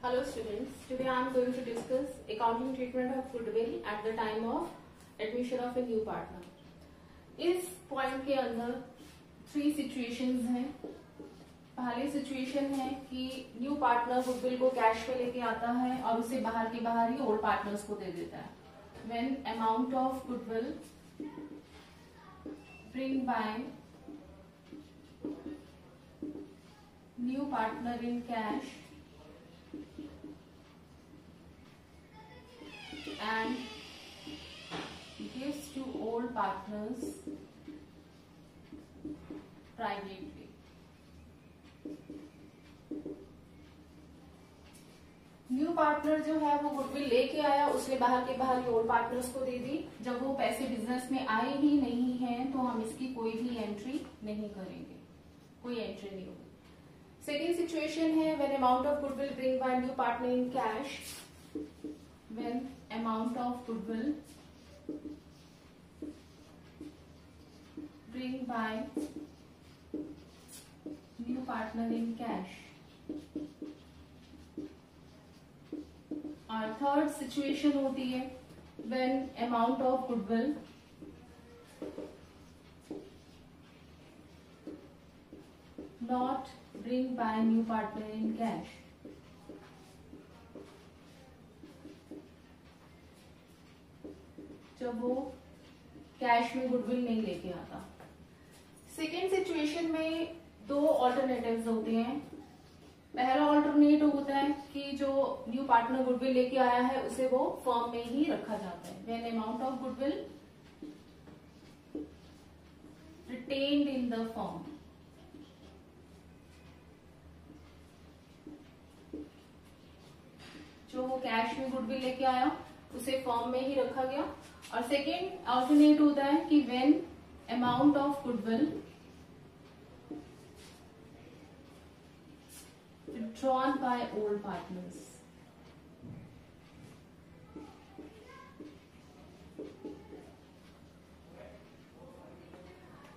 Hello students, today I am going to discuss accounting treatment of goodwill at the time of admission of a new partner. इस point के अंदर 3 situations हैं. पहली situation है कि new partner goodwill को cash में लेके आता है और उसे बाहर के बाहर ही ओल्ड पार्टनर्स को दे देता है. When amount of goodwill bring by new partner in cash and gives to old partners privately. New partner जो है वो गुडविल लेके आया, उसने बाहर के बाहर ही ओल्ड पार्टनर्स को दे दी. जब वो पैसे बिजनेस में आए ही नहीं हैं तो हम इसकी कोई भी एंट्री नहीं करेंगे, कोई एंट्री नहीं होगी. सेकेंड सिचुएशन है when amount of goodwill bring by new partner in cash. When amount of goodwill bring by new partner in cash. और थर्ड सिचुएशन होती है when amount of goodwill not bring by new partner in cash. जब वो cash में goodwill नहीं लेके आता. Second situation में 2 ऑल्टरनेटिव्स होते हैं. पहला ऑल्टरनेट होता है कि जो न्यू पार्टनर गुडविल लेके आया है उसे वो फर्म में ही रखा जाता है. When amount of goodwill retained in the firm. जो वो कैश में गुडविल लेके आया उसे फर्म में ही रखा गया. और सेकेंड ऑल्टरनेट होता है कि when amount of goodwill withdrawn by old partners.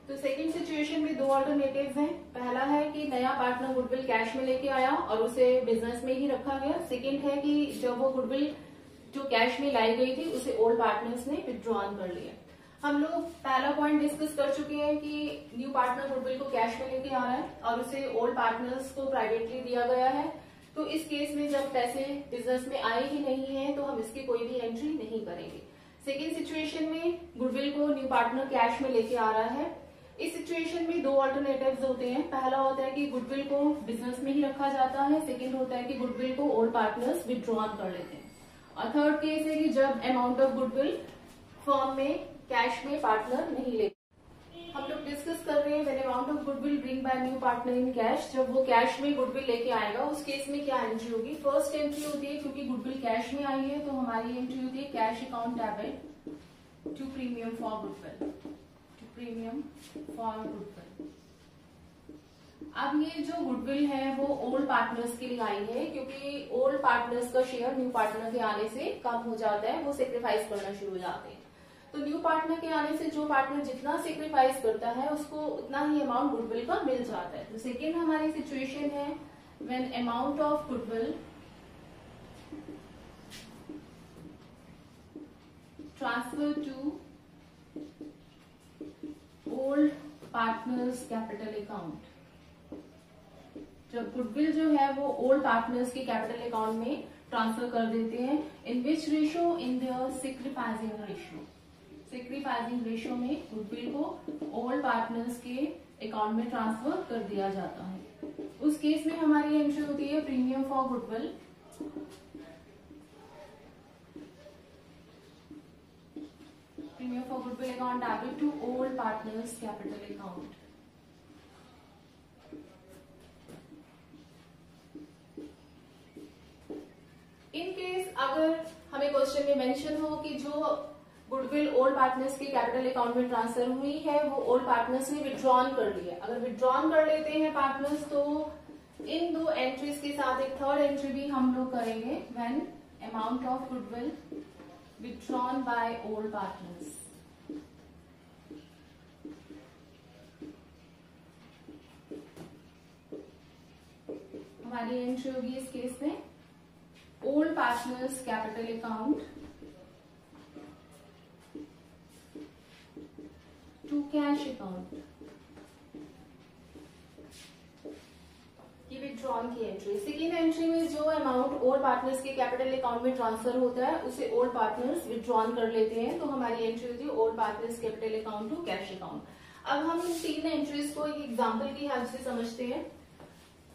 तो सेकेंड सिचुएशन में 2 ऑल्टरनेटिव्स हैं. पहला है कि नया पार्टनर गुडविल कैश में लेके आया और उसे बिजनेस में ही रखा गया. सेकेंड है कि जब वो गुडविल जो कैश में लाई गई थी उसे ओल्ड पार्टनर्स ने विथड्रॉन कर लिया. हम लोग पहला पॉइंट डिस्कस कर चुके हैं कि न्यू पार्टनर गुडविल को कैश में लेके आ रहा है और उसे ओल्ड पार्टनर्स को प्राइवेटली दिया गया है. तो इस केस में जब पैसे बिजनेस में आए ही नहीं है तो हम इसकी कोई भी एंट्री नहीं करेंगे. सेकेंड सिचुएशन में गुडविल को न्यू पार्टनर कैश में लेके आ रहा है. इस सिचुएशन में 2 ऑल्टरनेटिव्स होते हैं. पहला होता है कि गुडविल को बिजनेस में ही रखा जाता है. सेकेंड होता है कि गुडविल को ओल्ड पार्टनर्स विथड्रॉन कर लेते हैं. और थर्ड केस है कि जब अमाउंट ऑफ गुडविल फर्म में कैश में पार्टनर नहीं ले. हम लोग डिस्कस कर रहे हैं when amount of goodwill bring by new partner in cash. जब वो कैश में गुडविल लेके आएगा उस केस में क्या एंट्री होगी. फर्स्ट एंट्री होती है क्योंकि गुडविल कैश में आई है तो हमारी एंट्री होती है cash account debit to premium for goodwill. Premium for goodwill. अब ये जो गुडविल है वो ओल्ड पार्टनर्स के लिए आई है क्योंकि ओल्ड पार्टनर्स का शेयर न्यू पार्टनर के आने से कम हो जाता है, वो सेक्रीफाइस करना शुरू हो जाते हैं. तो न्यू पार्टनर के आने से जो पार्टनर जितना सेक्रीफाइस करता है उसको उतना ही अमाउंट गुडविल का मिल जाता है. तो सेकेंड हमारी सिचुएशन है when amount of goodwill transfer to old partners capital account. जब गुडविल जो है वो ओल्ड पार्टनर्स के कैपिटल अकाउंट में ट्रांसफर कर देते हैं. In which ratio? In their sacrificing ratio. Sacrificing ratio में गुडविल को ओल्ड पार्टनर्स के अकाउंट में ट्रांसफर कर दिया जाता है. उस केस में हमारी एंट्री होती है premium for goodwill. Premium for goodwill account debit to old partners capital account. In case अगर हमें क्वेश्चन में मेंशन हो कि जो गुडविल ओल्ड पार्टनर्स के कैपिटल अकाउंट में ट्रांसफर हुई है वो ओल्ड पार्टनर्स ने विथड्रॉन कर लिया. अगर विथड्रॉन कर लेते हैं पार्टनर्स तो इन 2 एंट्रीज के साथ एक थर्ड एंट्री भी हम लोग करेंगे when amount of goodwill withdrawn by old partners. हमारी एंट्री होगी इस केस में partners capital account to cash account, ये विथड्रॉन की एंट्री। सेकेंड एंट्री में जो अमाउंट ओल्ड पार्टनर्स के कैपिटल अकाउंट में ट्रांसफर होता है उसे ओल्ड पार्टनर्स विथड्रॉन कर लेते हैं, तो हमारी एंट्री होती है old partners capital account to cash account. अब हम इन तीन एंट्रीज को एक एग्जांपल की हेल्प से समझते हैं।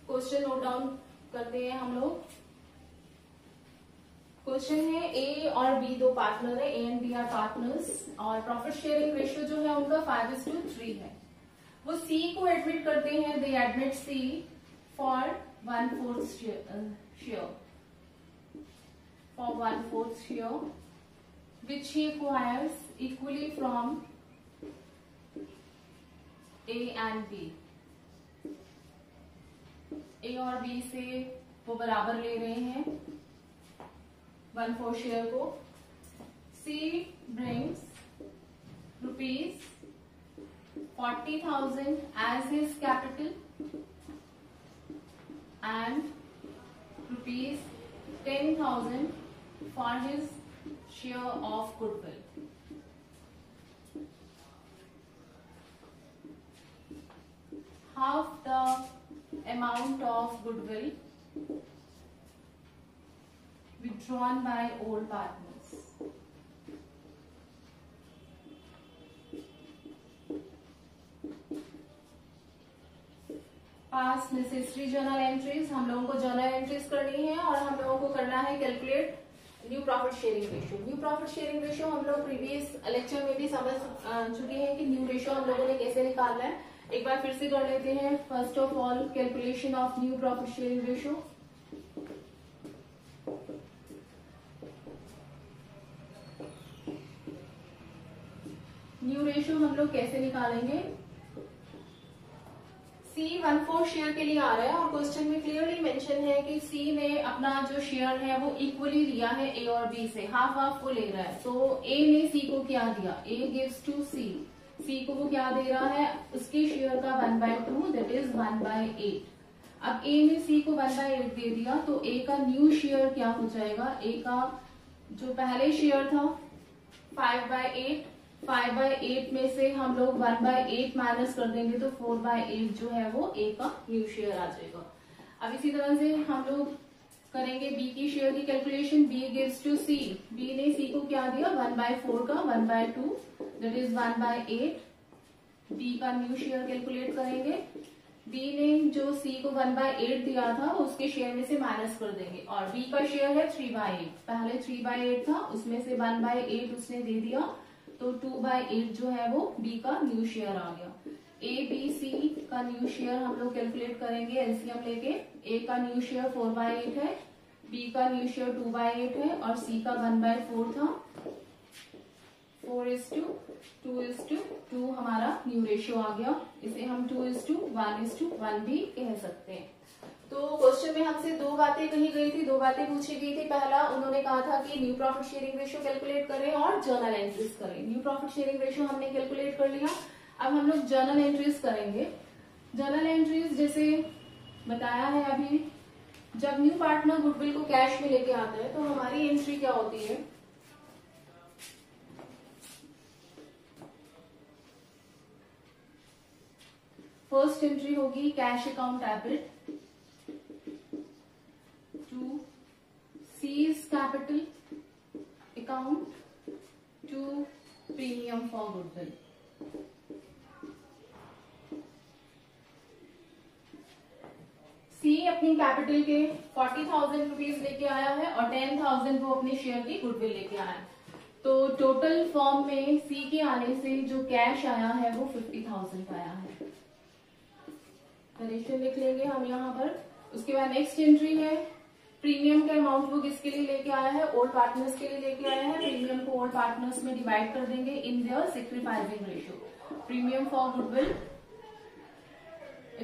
क्वेश्चन नोट डाउन करते हैं हम लोग। क्वेश्चन है ए और बी दो पार्टनर है, A and B are partners, और प्रॉफिट शेयरिंग रेशियो जो है उनका 5:3 है। वो सी को एडमिट करते हैं, they admit C for 1/4 share, for 1/4 share which he acquires equally from A and B। A और B से वो बराबर ले रहे हैं 1/4 शेयर को। C brings ₹40,000 as his capital and ₹10,000 for his share of goodwill। Half the amount of goodwill withdrawn by old partners। Pass necessary journal entries, हम लोगों को जर्नल एंट्रीज करनी है और हम लोगों को करना है calculate new profit sharing ratio. New profit sharing ratio हम लोग प्रीवियस लेक्चर में भी समझ चुके हैं कि न्यू रेशियो हम लोगों ने कैसे निकालना है। एक बार फिर से कर लेते हैं। First of all calculation of new profit sharing ratio. New ratio हम लोग कैसे निकालेंगे? C 1/4 शेयर के लिए आ रहा है और क्वेश्चन में क्लियरली मेंशन है कि C ने अपना जो शेयर है वो इक्वली लिया है A और B से, हाफ हाफ वो ले रहा है। तो A ने C को क्या दिया? A gives to C, C को वो क्या दे रहा है? उसके शेयर का 1/2 दैट इज 1/8। अब A ने C को 1/8 दे दिया तो A का न्यू शेयर क्या हो जाएगा? A का जो पहले शेयर था 5/8, 5/8 में से हम लोग 1/8 माइनस कर देंगे तो 4/8 जो है वो A का न्यू शेयर आ जाएगा। अब इसी तरह से हम लोग करेंगे B की शेयर की calculation. B gives to C, B ने C को क्या दिया? 1/4 का 1/2 दैट इज 1/8। B का न्यू शेयर कैलकुलेट करेंगे। B ने जो C को 1/8 दिया था उसके शेयर में से माइनस कर देंगे और B का शेयर है 3/8। पहले 3/8 था, उसमें से 1/8 उसने दे दिया तो 2/8 जो है वो B का न्यू शेयर आ गया। A B C का न्यू शेयर हम लोग कैलकुलेट करेंगे एलसीएम लेके। A का न्यू शेयर 4/8 है, B का न्यू शेयर 2/8 है और C का 1/4 था। 4:2:2 हमारा न्यू रेशियो आ गया। इसे हम 2:1:1 भी कह सकते हैं। तो क्वेश्चन में हमसे दो बातें कही गई थी, दो बातें पूछी गई थी। पहला उन्होंने कहा था कि new profit sharing ratio calculate करें और जर्नल एंट्रीज करें। न्यू प्रॉफिट शेयरिंग रेशियो हमने कैलकुलेट कर लिया। अब हम लोग जर्नल एंट्रीज करेंगे। जर्नल एंट्रीज जैसे बताया है अभी, जब न्यू पार्टनर गुडविल को कैश में लेके आता है तो हमारी एंट्री क्या होती है? फर्स्ट एंट्री होगी cash account debit to C's capital account to premium for goodwill। C अपनी कैपिटल के 40,000 रुपीज लेके आया है और 10,000 वो अपने शेयर की गुडविल लेके आया है। तो टोटल फॉर्म में C के आने से जो कैश आया है वो 50,000 आया है। करेक्शन लिख लेंगे हम यहाँ पर। उसके बाद नेक्स्ट एंट्री है प्रीमियम का अमाउंट वो किसके लिए लेके आया है? ओल्ड पार्टनर्स के लिए लेके आया है। प्रीमियम को ओल्ड पार्टनर्स में डिवाइड कर देंगे in their sacrificing ratio. Premium for goodwill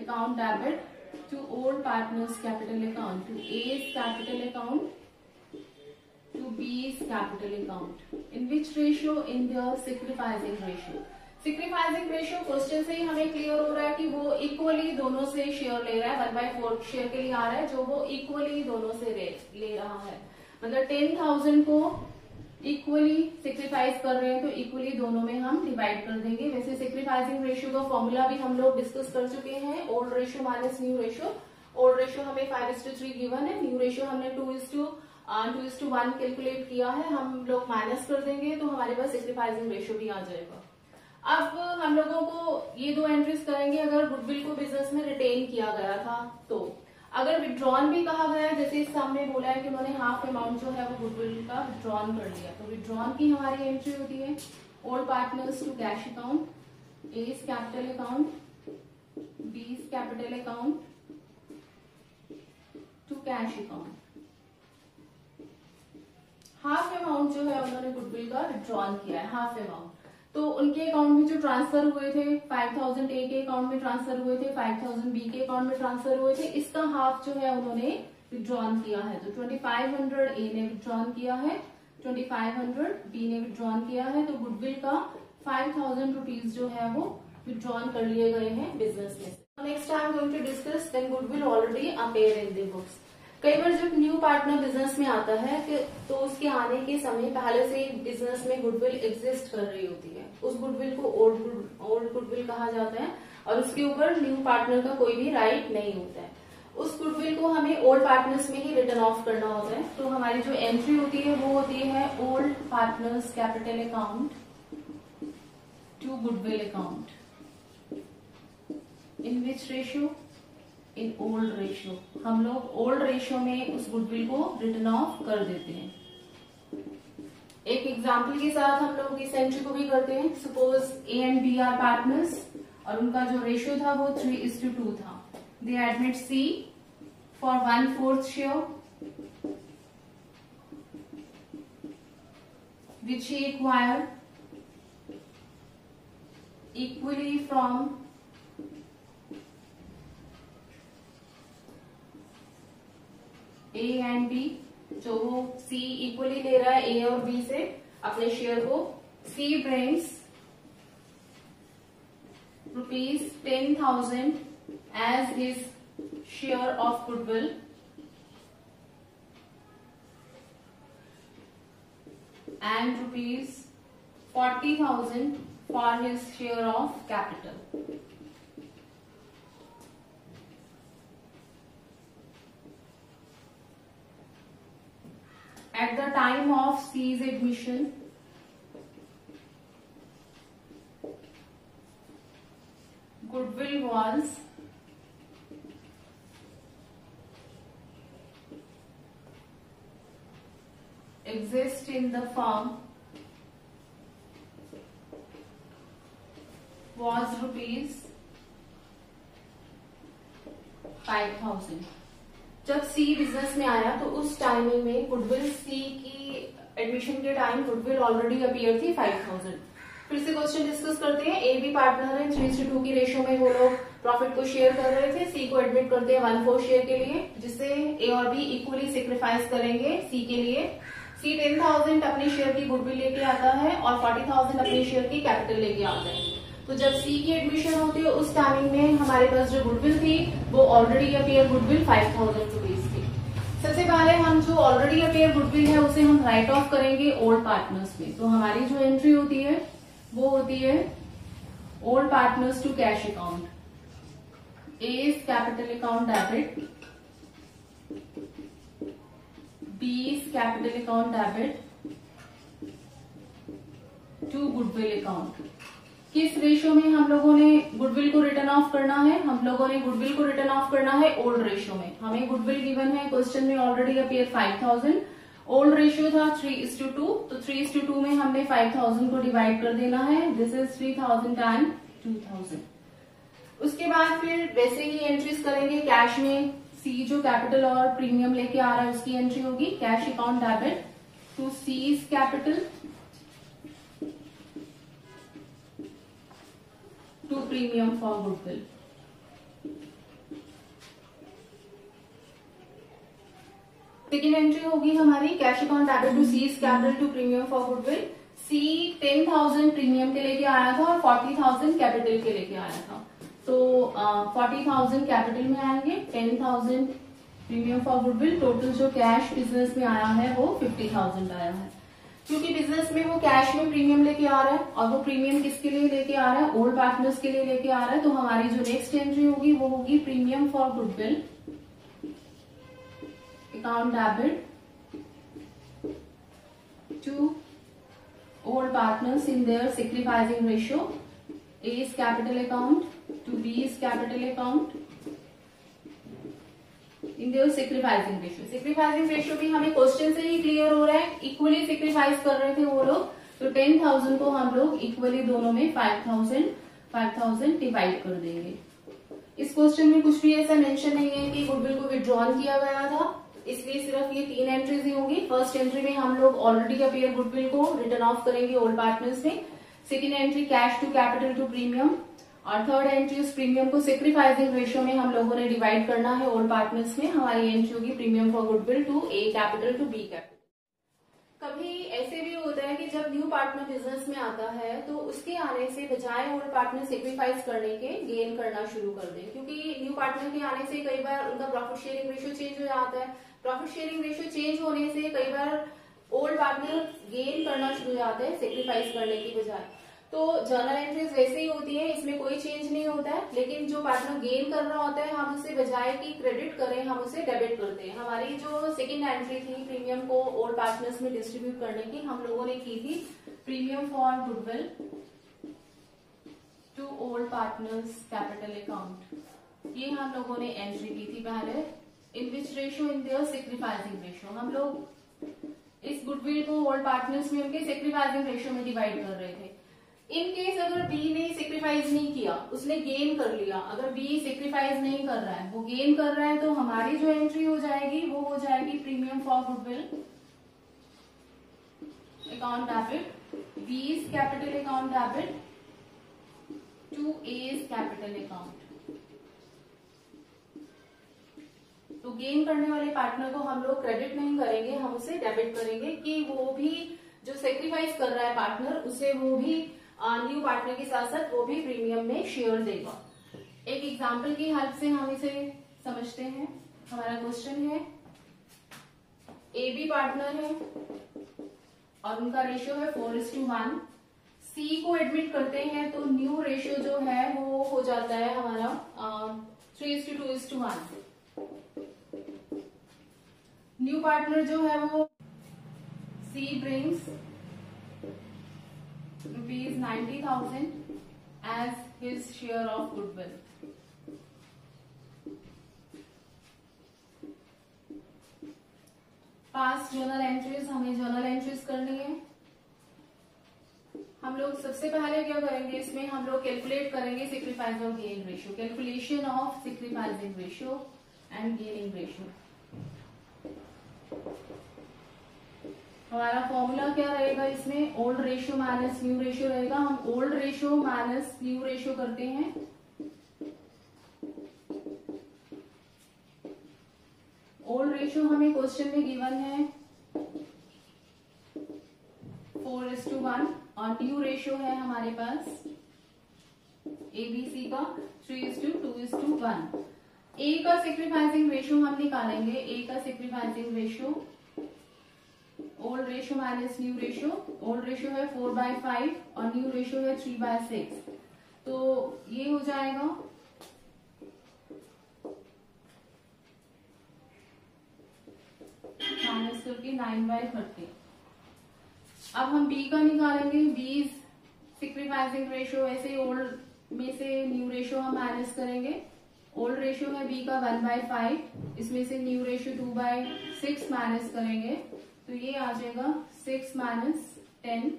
account debit to old partners capital account to A's capital account to B's capital account in which ratio? In their sacrificing ratio. Sacrificing ratio question से ही हमें clear हो रहा है कि वो equally दोनों से शेयर ले रहा है। 1/4 शेयर के लिए आ रहा है जो वो इक्वली दोनों से ले रहा है। मतलब 10,000 को इक्वली सेक्रीफाइस कर रहे हैं तो इक्वली दोनों में हम डिवाइड कर देंगे। वैसे सेक्रीफाइसिंग रेशियो का फॉर्मूला भी हम लोग डिस्कस कर चुके हैं, old ratio minus new ratio. Old ratio हमें 5:3 गिवन है, न्यू रेशियो हमने 2:1 कैलकुलेट किया है, हम लोग माइनस कर देंगे तो हमारे पास सेक्रीफाइसिंग रेशियो भी आ जाएगा। अब हम लोगों को ये दो एंट्रीज करेंगे अगर गुडविल को बिजनेस में रिटेन किया गया था तो। अगर विड्रॉन भी कहा गया है, जैसे इस सामने बोला है कि उन्होंने हाफ अमाउंट जो है वो गुडविल का विड्रॉन कर लिया, तो विड्रॉन की हमारी एंट्री होती है old partners to cash account, as capital account, B's capital account to cash account. Half amount जो है उन्होंने गुडविल का विड्रॉन किया है, हाफ अमाउंट। तो उनके अकाउंट में जो ट्रांसफर हुए थे 5,000 ए के अकाउंट में ट्रांसफर हुए थे, 5,000 बी के अकाउंट में ट्रांसफर हुए थे, इसका हाफ जो है उन्होंने विड्रॉन किया है। तो 2500 ए ने विड्रॉन किया है, 2500 बी ने विड्रॉन किया है, तो गुडविल का 5,000 रुपीज जो है वो विड्रॉन कर लिए गए हैं बिजनेस में। Next I am going to discuss when goodwill already appear in the books. कई बार जब न्यू पार्टनर बिजनेस में आता है तो उसके आने के समय पहले से बिजनेस में गुडविल एग्जिस्ट कर रही होती है, उस गुडविल को ओल्ड गुडविल कहा जाता है और उसके ऊपर न्यू पार्टनर का कोई भी राइट नहीं होता है। उस गुडविल को हमें ओल्ड पार्टनर्स में ही रिटर्न ऑफ करना होता है। तो हमारी जो एंट्री होती है वो होती है old partners capital account to goodwill account, in which ratio, in old ratio. हम लोग ओल्ड रेशियो में उस गुडविल को रिटर्न ऑफ कर देते हैं। एक एग्जांपल के साथ हम लोग इस एंट्री को भी करते हैं। Suppose A and B are partners और उनका जो रेशियो था वो 3:2 था। They admit C for 1/4 share which he acquired equally from A and B. जो वो C इक्वली ले रहा है A और B से अपने शेयर को। C brings ₹10,000 as his share of goodwill and ₹40,000 for his share of capital. At the time of C's admission, goodwill was exist in the firm was ₹5,000। जब सी business में आया तो उस टाइमिंग में गुडविल सी की एडमिशन के time goodwill already appear थी 5,000। फिर से क्वेश्चन डिस्कस करते हैं। ए बी पार्टनर है, 3:2 की रेशियो में वो लोग प्रॉफिट को शेयर कर रहे थे। सी को एडमिट करते हैं 1/4 शेयर के लिए, जिससे ए और बी इक्वली सेक्रीफाइस करेंगे सी के लिए। सी 10,000 अपने शेयर की गुडविल लेके आता है और 40,000 अपने शेयर की कैपिटल लेके आता है। तो जब सी की एडमिशन होती है उस टाइमिंग में हमारे पास जो गुडविल थी वो ऑलरेडी अपीयर गुडविल 5,000 रुपीज थी। सबसे पहले हम जो ऑलरेडी अपीयर गुडविल है उसे हम राइट ऑफ करेंगे ओल्ड पार्टनर्स में। तो हमारी जो एंट्री होती है वो होती है old partners to cash account, as capital account debit, B's capital account debit to goodwill account. किस रेशियो में हम लोगों ने गुडविल को रिटर्न ऑफ करना है? हम लोगों ने गुडविल को रिटर्न ऑफ करना है ओल्ड रेशियो में। हमें गुडविल गिवन है क्वेश्चन में ऑलरेडी अपीयर 5,000, ओल्ड रेशियो था 3:2, तो 3:2 में हमने 5,000 को डिवाइड कर देना है। This is 3,000 time 2,000। उसके बाद फिर वैसे ही एंट्रीज करेंगे। कैश में सी जो कैपिटल और प्रीमियम लेके आ रहा है उसकी एंट्री होगी cash account debit to C's capital to premium for goodwill. Second entry होगी हमारी cash account debit to C's capital to premium for goodwill. C 10,000 premium के लेके आया था और 40,000 कैपिटल के लेके आया था। तो 40,000 कैपिटल में आएंगे, 10,000 प्रीमियम फॉर गुडविल टोटल जो कैश बिजनेस में आया है वो 50,000 आया है। क्योंकि बिजनेस में वो कैश में प्रीमियम लेके आ रहा है और वो प्रीमियम किसके लिए लेके आ रहा है, ओल्ड पार्टनर्स के लिए लेके आ रहा है, तो हमारी जो नेक्स्ट एंट्री होगी वो होगी premium for goodwill account debit to old partners in their sacrificing ratio. A is capital account to B is capital account in their sacrificing ratio. Sacrificing ratio भी हमें क्वेश्चन से ही क्लियर हो रहा है, equally sacrifice कर रहे थे वो लोग, तो 10,000 को हम लोग इक्वली दोनों में 5,000 डिवाइड कर देंगे। इस क्वेश्चन में कुछ भी ऐसा मेंशन नहीं है कि गुडविल को विड्रॉन किया गया था, इसलिए सिर्फ ये 3 एंट्रीज ही होंगी। फर्स्ट एंट्री में हम लोग ऑलरेडी अपेयर गुडविल को रिटर्न ऑफ करेंगे ओल्ड पार्टनर्स में, second entry cash to capital to premium, और थर्ड एंट्री उस प्रीमियम को सेक्रीफाइसिंग रेशियो में हम लोगों ने डिवाइड करना है ओल्ड पार्टनर्स में। हमारी एंट्री होगी premium for goodwill to A capital to B capital. कभी ऐसे भी होता है कि जब न्यू पार्टनर बिजनेस में आता है तो उसके आने से बजाय ओल्ड पार्टनर सेक्रीफाइस करने के गेन करना शुरू कर दे, क्योंकि न्यू पार्टनर के आने से कई बार उनका प्रॉफिट शेयरिंग रेशियो चेंज हो जाता है। प्रॉफिट शेयरिंग रेशियो चेंज होने से कई बार ओल्ड पार्टनर गेन करना शुरू हो जाते हैं सेक्रीफाइस करने की बजाय। तो जर्नल एंट्रीज वैसे ही होती है, इसमें कोई चेंज नहीं होता है, लेकिन जो पार्टनर गेन कर रहा होता है हम उसे बजाय कि क्रेडिट करें हम उसे डेबिट करते हैं। हमारी जो सेकेंड एंट्री थी प्रीमियम को ओल्ड पार्टनर्स में डिस्ट्रीब्यूट करने की, हम लोगों ने की थी premium for goodwill to old partners capital account. ये हम लोगों ने एंट्री की थी पहले, in which ratio in their sacrificing ratio. हम लोग इस गुडविल को ओल्ड पार्टनर्स में उनके सेक्रीफाइसिंग रेशियो में डिवाइड कर रहे थे। इन केस अगर बी ने सेक्रीफाइस नहीं किया, उसने गेन कर लिया, अगर बी सेक्रीफाइस नहीं कर रहा है वो गेन कर रहा है, तो हमारी जो एंट्री हो जाएगी वो हो जाएगी premium for goodwill account debit B's capital account debit to A's capital account. तो गेन करने वाले पार्टनर को हम लोग क्रेडिट नहीं करेंगे, हम उसे डेबिट करेंगे कि वो भी जो सेक्रीफाइस कर रहा है पार्टनर उसे वो भी न्यू पार्टनर के साथ साथ वो भी प्रीमियम में शेयर देगा। एक एग्जांपल की हेल्प से हम इसे समझते हैं। हमारा क्वेश्चन है ए बी पार्टनर है और उनका रेशियो है 4:1। सी को एडमिट करते हैं तो न्यू रेशियो जो है वो हो जाता है हमारा 3:2:1। न्यू पार्टनर जो है वो C brings ₹90,000 as his share of goodwill. Pass journal entries, हमें जर्नल एंट्रीज करनी है। हम लोग सबसे पहले क्या करेंगे, इसमें हम लोग कैलकुलेट करेंगे सेक्रीफाइस और gain ratio, calculation of sacrificing ratio and gaining ratio. हमारा फॉर्मूला क्या रहेगा इसमें, old ratio minus new ratio रहेगा। हम old ratio minus new ratio करते हैं। ओल्ड रेशियो हमें क्वेश्चन में गिवन है 4:1 और न्यू रेशियो है हमारे पास एबीसी का 3:2:1। ए का सेक्रीफाइसिंग रेशियो हम निकालेंगे, ए का sacrificing ratio old ratio minus new ratio. Old ratio है 4/5 और न्यू रेशियो है 3/6, तो ये हो जाएगा माइनस करके 9/30। अब हम बी का निकालेंगे, बी सेक्रीफाइसिंग रेशियो, ऐसे ओल्ड में से न्यू रेशियो हम माइनस करेंगे। ओल्ड रेशियो है बी का 1/5, इसमें से न्यू रेशियो 2/6 माइनस करेंगे तो ये आ जाएगा 6 - 10।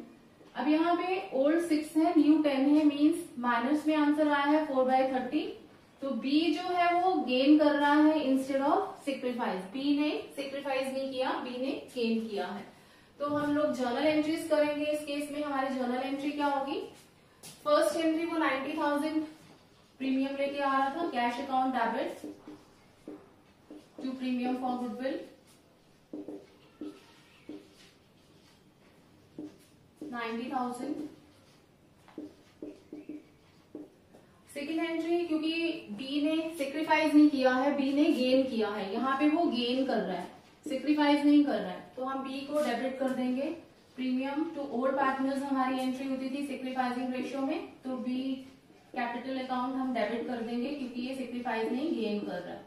अब यहाँ पे ओल्ड 6 है, न्यू 10 है, मींस माइनस में आंसर आया है 4/30। तो बी जो है वो गेन कर रहा है इंस्टेड ऑफ सेक्रीफाइस। बी ने सेक्रीफाइस नहीं किया, बी ने गेन किया है। तो हम लोग जर्नल एंट्रीज करेंगे। इस केस में हमारी जर्नल एंट्री क्या होगी, फर्स्ट एंट्री वो 90,000 प्रीमियम लेके आ रहा था, cash account debit to premium for goodwill 90,000। Second entry, क्योंकि बी ने सेक्रीफाइस सेक्रीफाइस नहीं किया है, बी ने गेन किया है। यहाँ पे वो गेन कर रहा है, सेक्रीफाइस नहीं कर रहा है, तो हम बी को डेबिट कर देंगे। प्रीमियम टू ओल्ड पार्टनर्स हमारी एंट्री होती थी सेक्रीफाइसिंग रेशियो में, तो बी कैपिटल अकाउंट हम डेबिट कर देंगे क्योंकि ये सेक्रीफाइस नहीं गेन कर रहा है।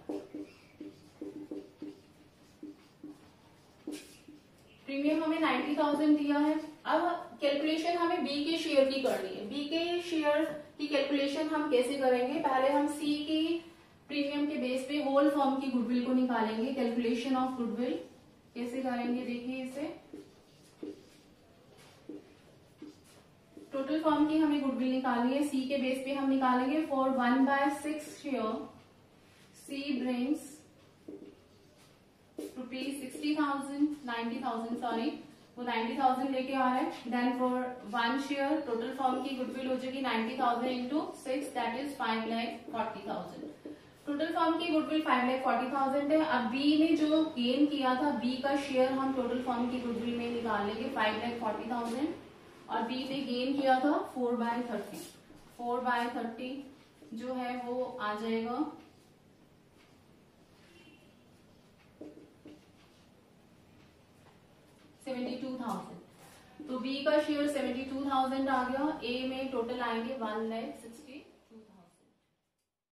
प्रीमियम हमें 90,000 दिया है। अब कैलकुलेशन हमें बी के शेयर की करनी है। बी के शेयर की कैलकुलेशन हम कैसे करेंगे, पहले हम सी की प्रीमियम के बेस पे होल फर्म की गुडविल को निकालेंगे। कैलकुलेशन ऑफ गुडविल कैसे करेंगे देखिए इसे। टोटल फर्म की हमें गुडविल निकालनी है, सी के बेस पे हम निकालेंगे। For 1/6 share C brings ₹60,000 90,000 sorry, वो 90,000 लेके आ रहा है। Then for 1 share total firm की गुडविल हो जाएगी 90,000 into 6 that is 5,40,000। Total firm की गुडविल 5,40,000 है। अब बी ने जो गेन किया था, बी का शेयर हम टोटल फर्म की गुडविल में निकाल लेंगे 5,40,000, और बी ने गेन किया था 4/30। 4/30 जो है वो आ जाएगा 72,000। तो बी का शेयर 72,000 आ गया। ए में टोटल आएंगे 1,60,000।